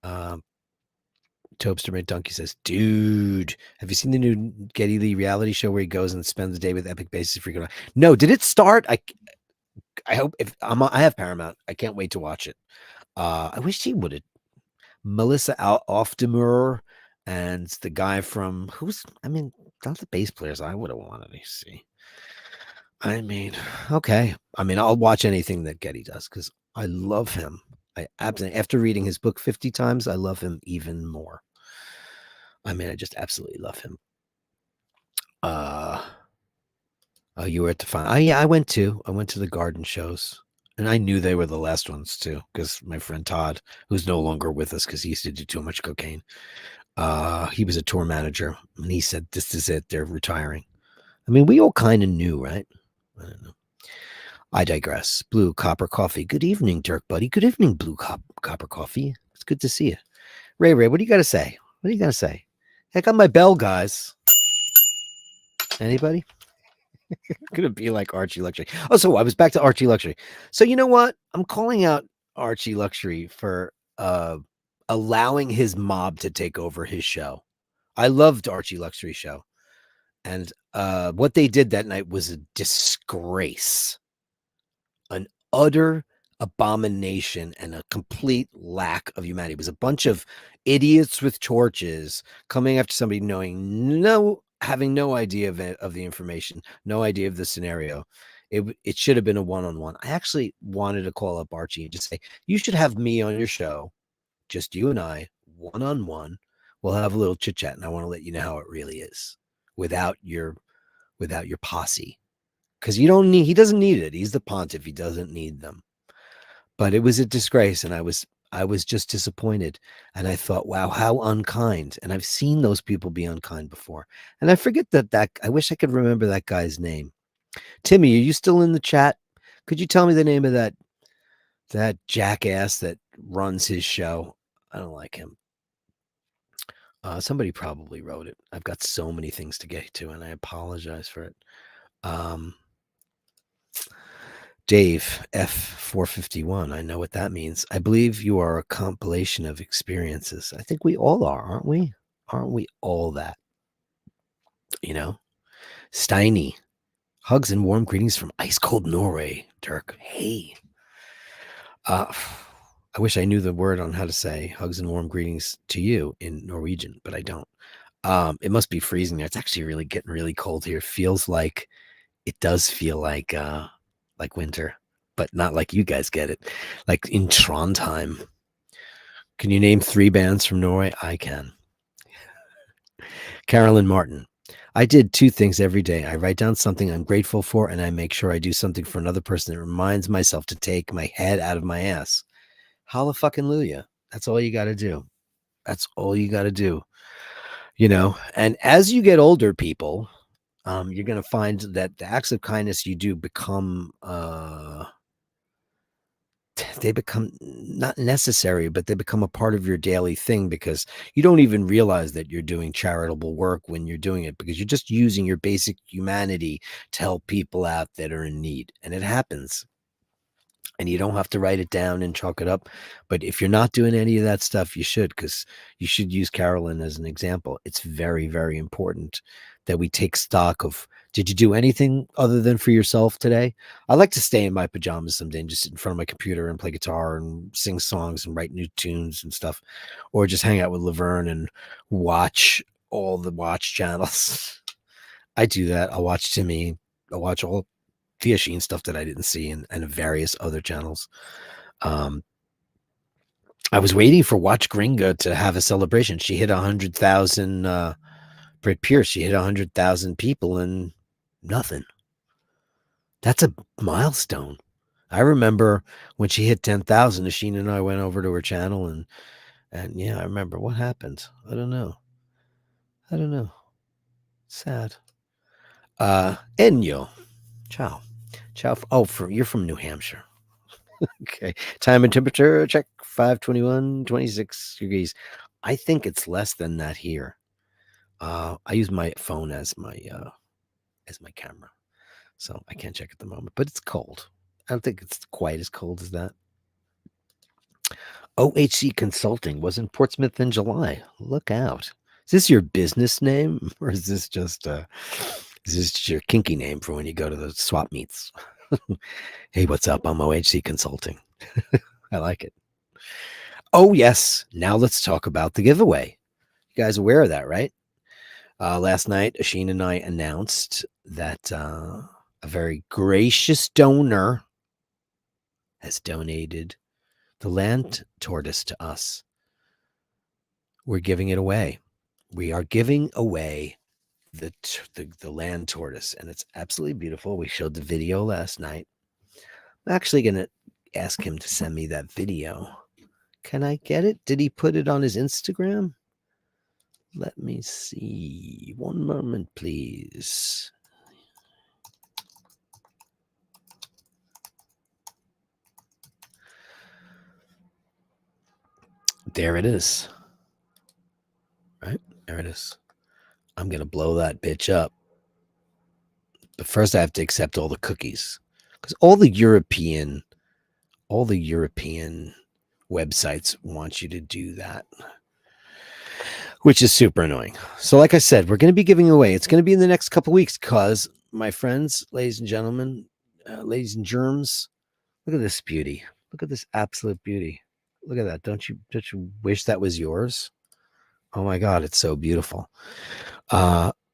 Tobster Made Donkey says, dude, have you seen the new Geddy Lee reality show where he goes and spends the day with Epic Bassist Freaking out? No, did it start? I hope I have Paramount. I can't wait to watch it. I wish he would have. Melissa Ofdemer and the guy from not the bass players I would have wanted to see. Okay. I'll watch anything that Geddy does because I love him. I absolutely, after reading his book 50 times, I love him even more. I just absolutely love him. Oh, you were at the fun. Yeah, I went to the garden shows, and I knew they were the last ones too, because my friend Todd, who's no longer with us because he used to do too much cocaine, He was a tour manager, and he said, "This is it. They're retiring." I mean, we all kind of knew, right? I don't know. I digress. Blue Copper Coffee. Good evening, Dirk, buddy. Good evening, Copper Coffee. It's good to see you. Ray, what do you got to say? What do you got to say? I got my bell, guys. Anybody? Gonna be like Archie Luxury. Oh, so I was back to Archie Luxury. So you know what? I'm calling out Archie Luxury for allowing his mob to take over his show. I loved Archie Luxury show. And what they did that night was a disgrace. An utter abomination and a complete lack of humanity. It was a bunch of idiots with torches coming after somebody having no idea of the information, no idea of the scenario. It should have been a one-on-one. I actually wanted to call up Archie and just say, you should have me on your show, just you and I, one-on-one. We'll have a little chit-chat, and I want to let you know how it really is without your posse. Because he doesn't need it. He's the pontiff. He doesn't need them. But it was a disgrace, and I was just disappointed. And I thought, wow, how unkind. And I've seen those people be unkind before. And I forget that I wish I could remember that guy's name. Timmy, are you still in the chat? Could you tell me the name of that jackass that runs his show? I don't like him. Somebody probably wrote it. I've got so many things to get to, and I apologize for it. Dave F451. I know what that means. I believe you are a compilation of experiences. I think we all are, aren't we? Aren't we all that? You know? Steiny. Hugs and warm greetings from ice cold Norway. Dirk. Hey. I wish I knew the word on how to say hugs and warm greetings to you in Norwegian, but I don't. It must be freezing there. It's actually getting really cold here. It does feel like winter, but not like you guys get it. Like in Trondheim. Can you name 3 bands from Norway? I can. Carolyn Martin. I did 2 things every day. I write down something I'm grateful for, and I make sure I do something for another person that reminds myself to take my head out of my ass. Hallelujah. That's all you got to do. That's all you got to do. You know, and as you get older, people, you're going to find that the acts of kindness you do become they become not necessary, but they become a part of your daily thing, because you don't even realize that you're doing charitable work when you're doing it, because you're just using your basic humanity to help people out that are in need. And it happens. And you don't have to write it down and chalk it up. But if you're not doing any of that stuff, you should, because you should use Carolyn as an example. It's very, very important that we take stock of, did you do anything other than for yourself today? I like to stay in my pajamas someday and just sit in front of my computer and play guitar and sing songs and write new tunes and stuff, or just hang out with Laverne and watch all the watch channels. I do that. I'll watch Timmy. I'll watch all Tia Sheen stuff that I didn't see, and various other channels. I was waiting for Watch Gringa to have a celebration. She hit 100,000. Britt Pierce, she hit 100,000 people and nothing. That's a milestone. I remember when she hit 10,000, Asheen and I went over to her channel, and yeah, I remember what happened. I don't know. Sad. Enyo. Ciao. Oh, you're from New Hampshire. Okay. Time and temperature check 521, 26 degrees. I think it's less than that here. I use my phone as my camera, so I can't check at the moment, but it's cold. I don't think it's quite as cold as that. OHC Consulting was in Portsmouth in July. Look out. Is this your business name, or is this just your kinky name for when you go to the swap meets? Hey, what's up? I'm OHC Consulting. I like it. Oh, yes. Now let's talk about the giveaway. You guys aware of that, right? Last night, Asheen and I announced that a very gracious donor has donated the land tortoise to us. We're giving it away. We are giving away the land tortoise, and it's absolutely beautiful. We showed the video last night. I'm actually going to ask him to send me that video. Can I get it? Did he put it on his Instagram? Let me see. One moment, please. There it is. Right? There it is. I'm going to blow that bitch up. But first I have to accept all the cookies. Because all the European websites want you to do that, which is super annoying. So like I said, we're going to be giving away. It's going to be in the next couple of weeks because my friends, ladies and gentlemen, ladies and germs, look at this beauty. Look at this absolute beauty. Look at that. Don't you wish that was yours? Oh my God, it's so beautiful.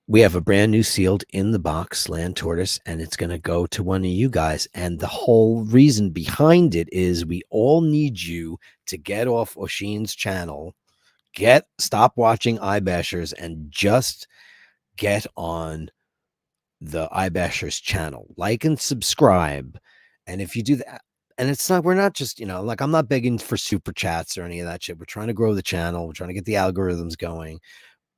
We have a brand new sealed in the box land tortoise, and it's going to go to one of you guys. And the whole reason behind it is we all need you to get off Oshin's channel, stop watching iBashers, and just get on the iBashers channel, like and subscribe. And if you do that, and we're not just, like, I'm not begging for super chats or any of that shit. We're trying to grow the channel. We're trying to get the algorithms going.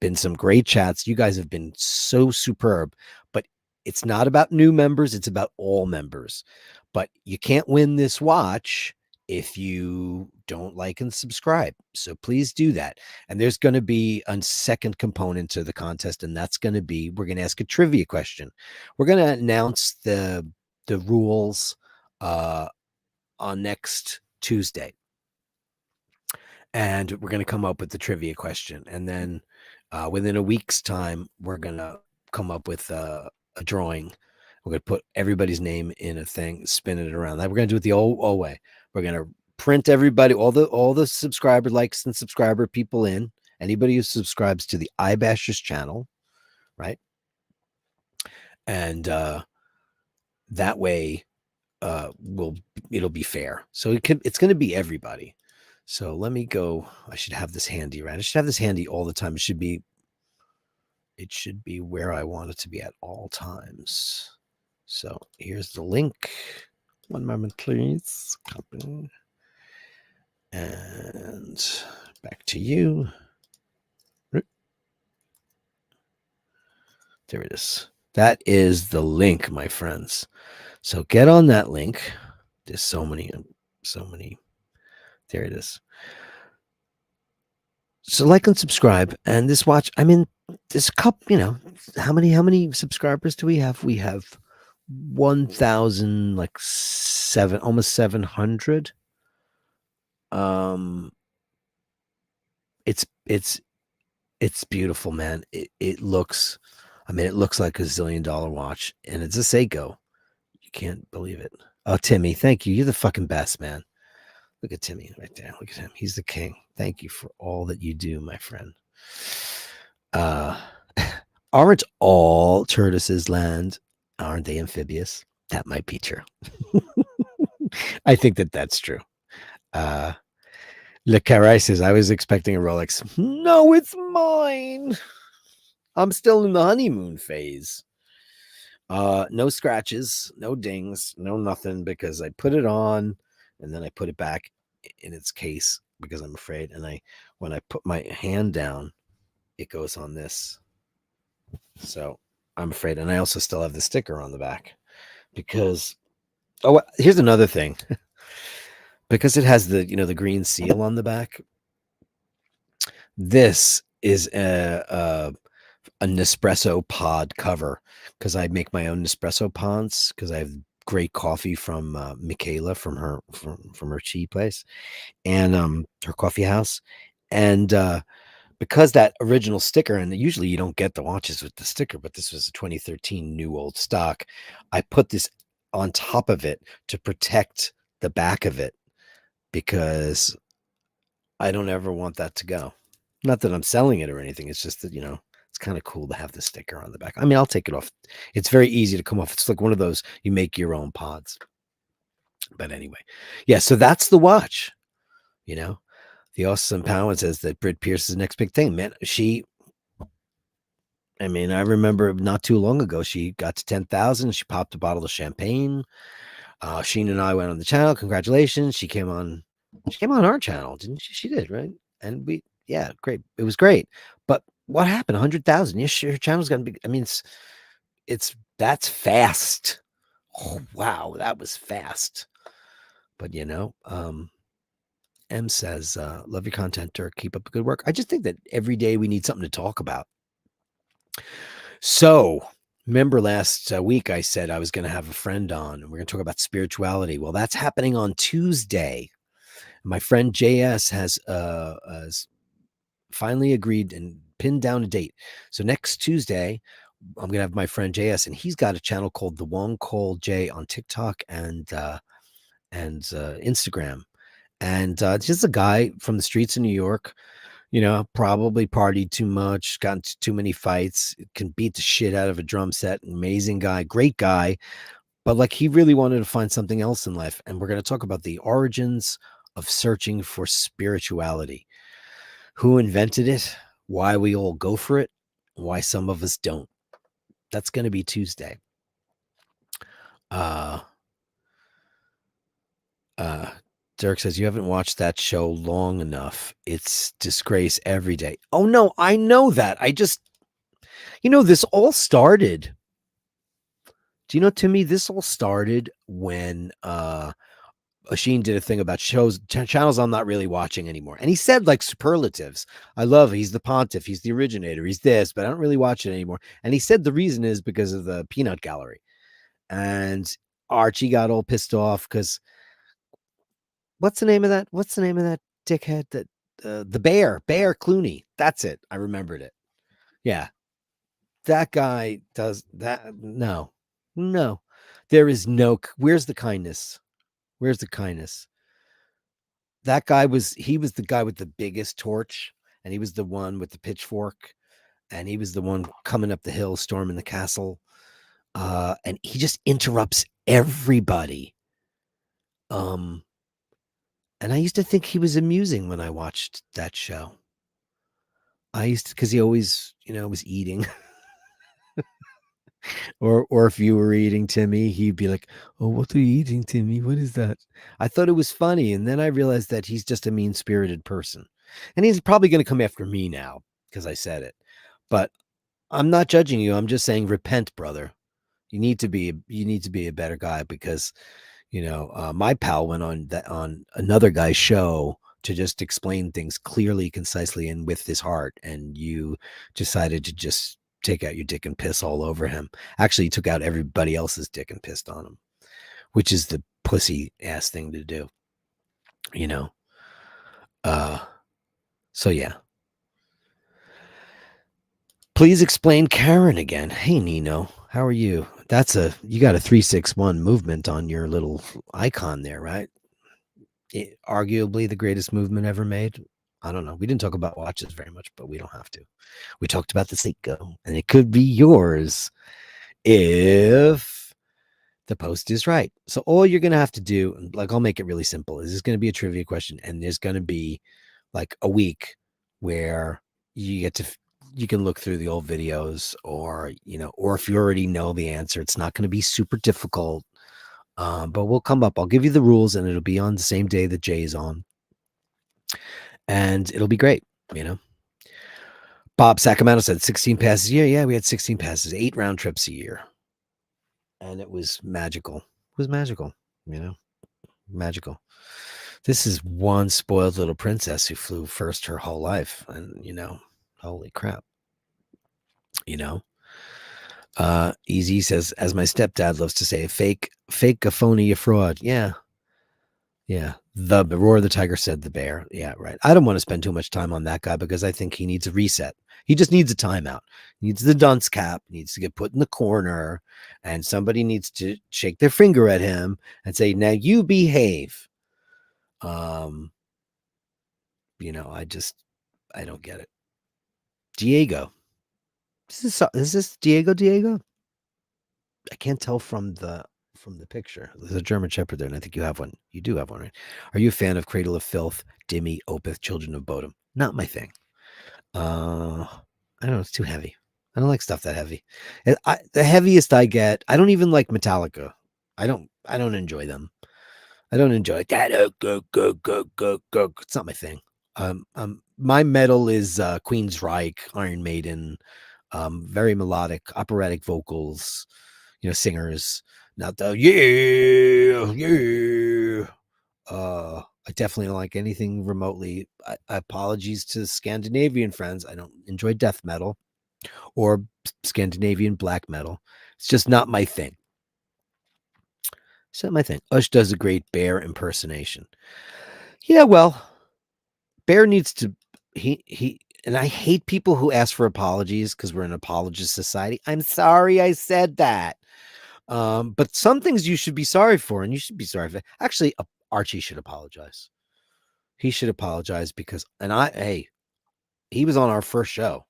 Been some great chats. You guys have been so superb, but it's not about new members. It's about all members. But you can't win this watch if you don't like and subscribe. So please do that. And there's going to be a second component to the contest, and that's going to be, we're going to ask a trivia question. We're going to announce the rules on next Tuesday. And we're going to come up with the trivia question. And then within a week's time, we're going to come up with a drawing. We're going to put everybody's name in a thing, spin it around. We're going to do it the old way. We're going to print everybody, all the subscriber likes and subscriber people in. Anybody who subscribes to the iBashers channel, right? And that way, it'll be fair. So it's going to be everybody. So let me go. I should have this handy, right? I should have this handy all the time. It should be where I want it to be at all times. So here's the link. One moment, please. Copy. And back to you. There it is. That is the link, my friends. So get on that link. There's so many. There it is. So like and subscribe. And this watch, I mean, there's a couple, how many subscribers do we have? We have 1,000, like almost 700. It's beautiful, man. It looks like a $1 zillion watch, and it's a Seiko. You can't believe it. Oh, Timmy, thank you. You're the fucking best, man. Look at Timmy right there. Look at him. He's the king. Thank you for all that you do, my friend. Aren't all tortoises land? Aren't they amphibious? That might be true. I think that's true. Le Carré says, I was expecting a Rolex. No, it's mine. I'm still in the honeymoon phase. No scratches, no dings, no nothing, because I put it on and then I put it back in its case because I'm afraid. And when I put my hand down, it goes on this. So I'm afraid. And I also still have the sticker on the back because, here's another thing. Because it has the green seal on the back. This is a Nespresso pod cover because I make my own Nespresso pods because I have great coffee from Michaela from her tea place and her coffee house. And because that original sticker, and usually you don't get the watches with the sticker, but this was a 2013 new old stock. I put this on top of it to protect the back of it because I don't ever want that to go. Not that I'm selling it or anything. It's just that, it's kind of cool to have the sticker on the back. I mean, I'll take it off. It's very easy to come off. It's like one of those, you make your own pods. But anyway, yeah, so that's the watch. The Awesome Power says that Britt Pierce is the next big thing. Man, I remember not too long ago, she got to 10,000. She popped a bottle of champagne. Sheen and I went on the channel. Congratulations. She came on our channel, didn't she? She did, right? And great. It was great. But What happened? 100,000. Yes, your channel's gonna be. I mean, that's fast. Oh wow, that was fast. But M says, "Love your content, Dirk. Keep up the good work." I just think that every day we need something to talk about. So, remember last week I said I was going to have a friend on, and we're going to talk about spirituality. Well, that's happening on Tuesday. My friend JS has finally agreed and pinned down a date. So next Tuesday, I'm gonna have my friend JS, and he's got a channel called The Wong Call J on TikTok and Instagram. And it's just a guy from the streets of New York. Probably partied too much, got into too many fights, can beat the shit out of a drum set. Amazing guy, great guy. But like he really wanted to find something else in life. And we're going to talk about the origins of searching for spirituality. Who invented it? Why we all go for it? Why some of us don't? That's going to be Tuesday. Uh, Dirk says, you haven't watched that show long enough. It's disgrace every day. Oh, no, I know that. This all started. Do you know, Timmy, this all started when Asheen did a thing about channels I'm not really watching anymore. And he said like superlatives. I love it. He's the pontiff. He's the originator. He's this, but I don't really watch it anymore. And he said the reason is because of the peanut gallery. And Archie got all pissed off because what's the name of that? What's the name of that dickhead that the Bear Clooney? That's it. I remembered it. Yeah. That guy does that. No. There is no, where's the kindness? Where's the kindness? That guy he was the guy with the biggest torch, and he was the one with the pitchfork, and he was the one coming up the hill, storming the castle. And he just interrupts everybody. And I used to think he was amusing when I watched that show. Because he always, was eating. Or if you were eating, Timmy, he'd be like, "Oh, what are you eating, Timmy? What is that?" I thought it was funny, and then I realized that he's just a mean-spirited person. And he's probably going to come after me now because I said it. But I'm not judging you. I'm just saying repent, brother. You need to be a better guy because my pal went on another guy's show to just explain things clearly, concisely, and with his heart, and you decided to just take out your dick and piss all over him. Actually, he took out everybody else's dick and pissed on him, which is the pussy ass thing to do. Uh so yeah. Please explain Karen again. Hey Nino, how are you? You got a 361 movement on your little icon there, right? Arguably the greatest movement ever made. I don't know. We didn't talk about watches very much, but we don't have to. We talked about the Seiko, and it could be yours if the post is right. So all you're going to have to do, like I'll make it really simple, is there's going to be a trivia question, and there's going to be like a week where you can look through the old videos, or if you already know the answer, it's not going to be super difficult. But we'll come up. I'll give you the rules, and it'll be on the same day that Jay's on, and it'll be great. Bob Sacramento said 16 passes a year. Yeah, we had 16 passes, 8 round trips a year, and it was magical. It was magical. Magical. This is one spoiled little princess who flew first her whole life, and holy crap. Easy says, as my stepdad loves to say, fake a phony, a fraud. Yeah. The Roar of the Tiger said the Bear. Yeah, right. I don't want to spend too much time on that guy because I think he needs a reset. He just needs a timeout. He needs the dunce cap, needs to get put in the corner, and somebody needs to shake their finger at him and say, now you behave. I don't get it. Diego. Is this Diego? I can't tell from the picture. There's a German Shepherd there, and I think you have one. You do have one, right? Are you a fan of Cradle of Filth, Dimmy, Opeth, Children of Bodom? Not my thing. I don't know. It's too heavy. I don't like stuff that heavy. The heaviest I get, I don't even like Metallica. I don't enjoy them. I don't enjoy that. Go. It's not my thing. my metal is Queensryche, Iron Maiden, very melodic, operatic vocals, singers. Not the yeah. I definitely don't like anything remotely. Apologies to Scandinavian friends. I don't enjoy death metal or Scandinavian black metal. It's just not my thing. It's not my thing. Ush does a great bear impersonation. Yeah, well, Bear needs to he and I hate people who ask for apologies because we're an apologist society. I'm sorry I said that. But some things you should be sorry for, and you should be sorry for. Actually, Archie should apologize. He should apologize because, he was on our first show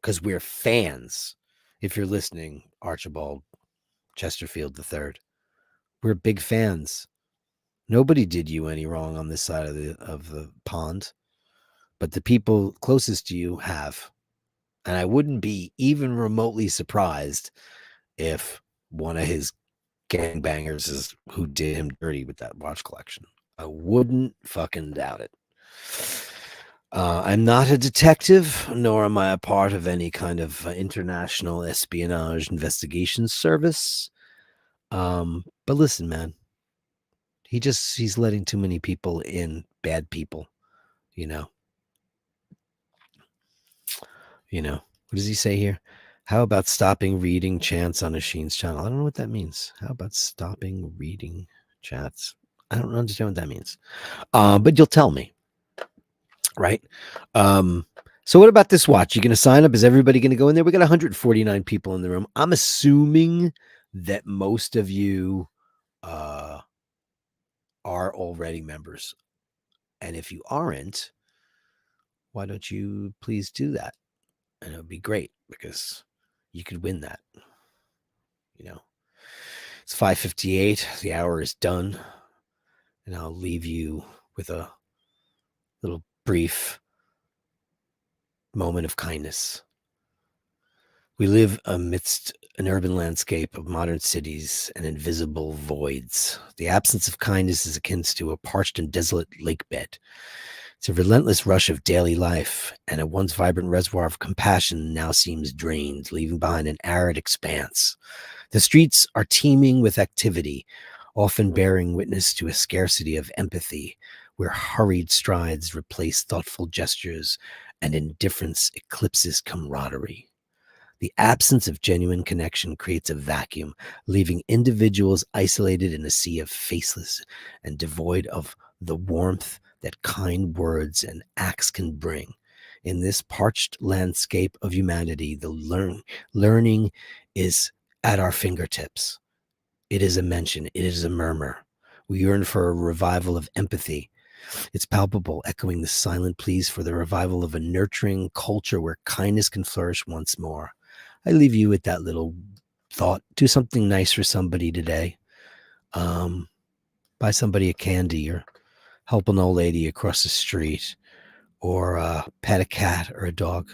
because we're fans. If you're listening, Archibald Chesterfield III, we're big fans. Nobody did you any wrong on this side of the pond, but the people closest to you have. And I wouldn't be even remotely surprised if one of his gangbangers is who did him dirty with that watch collection. I wouldn't fucking doubt it. I'm not a detective, nor am I a part of any kind of international espionage investigation service. But listen, man, he's letting too many people in, bad people, you know. What does he say here? How about stopping reading chants on Asheen's channel? I don't know what that means. How about stopping reading chats? I don't understand what that means. But you'll tell me, right? So what about this watch? You going to sign up? Is everybody going to go in there? We got 149 people in the room. I'm assuming that most of you are already members. And if you aren't, why don't you please do that? And it would be great because you could win that. It's 5:58. The hour is done. And I'll leave you with a little brief moment of kindness. We live amidst an urban landscape of modern cities and invisible voids. The absence of kindness is akin to a parched and desolate lake bed. It's a relentless rush of daily life, and a once vibrant reservoir of compassion now seems drained, leaving behind an arid expanse. The streets are teeming with activity, often bearing witness to a scarcity of empathy, where hurried strides replace thoughtful gestures and indifference eclipses camaraderie. The absence of genuine connection creates a vacuum, leaving individuals isolated in a sea of faceless and devoid of the warmth that kind words and acts can bring. In this parched landscape of humanity, the learning is at our fingertips. It is a mention. It is a murmur. We yearn for a revival of empathy. It's palpable, echoing the silent pleas for the revival of a nurturing culture where kindness can flourish once more. I leave you with that little thought. Do something nice for somebody today. Buy somebody a candy or help an old lady across the street or pet a cat or a dog.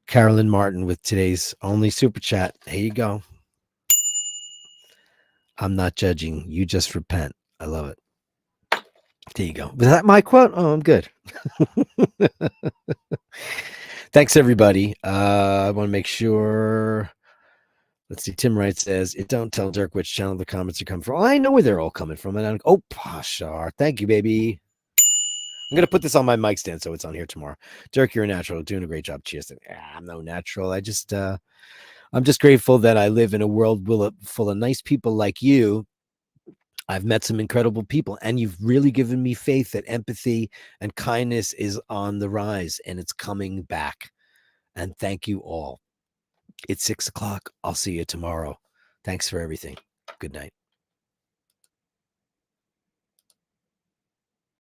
Carolyn Martin with today's only super chat. Here you go. I'm not judging. You just repent. I love it. There you go. Was that my quote? Oh, I'm good. Thanks, everybody. I want to make sure. Let's see. Tim Wright says, don't tell Dirk which channel the comments are coming from. I know where they're all coming from. And Pashar. Thank you, baby. I'm going to put this on my mic stand so it's on here tomorrow. Dirk, you're a natural. Doing a great job. Cheers. I'm no natural. I'm just grateful that I live in a world full of nice people like you. I've met some incredible people, and you've really given me faith that empathy and kindness is on the rise, and it's coming back. And thank you all. It's 6:00. I'll see you tomorrow. Thanks for everything. Good night.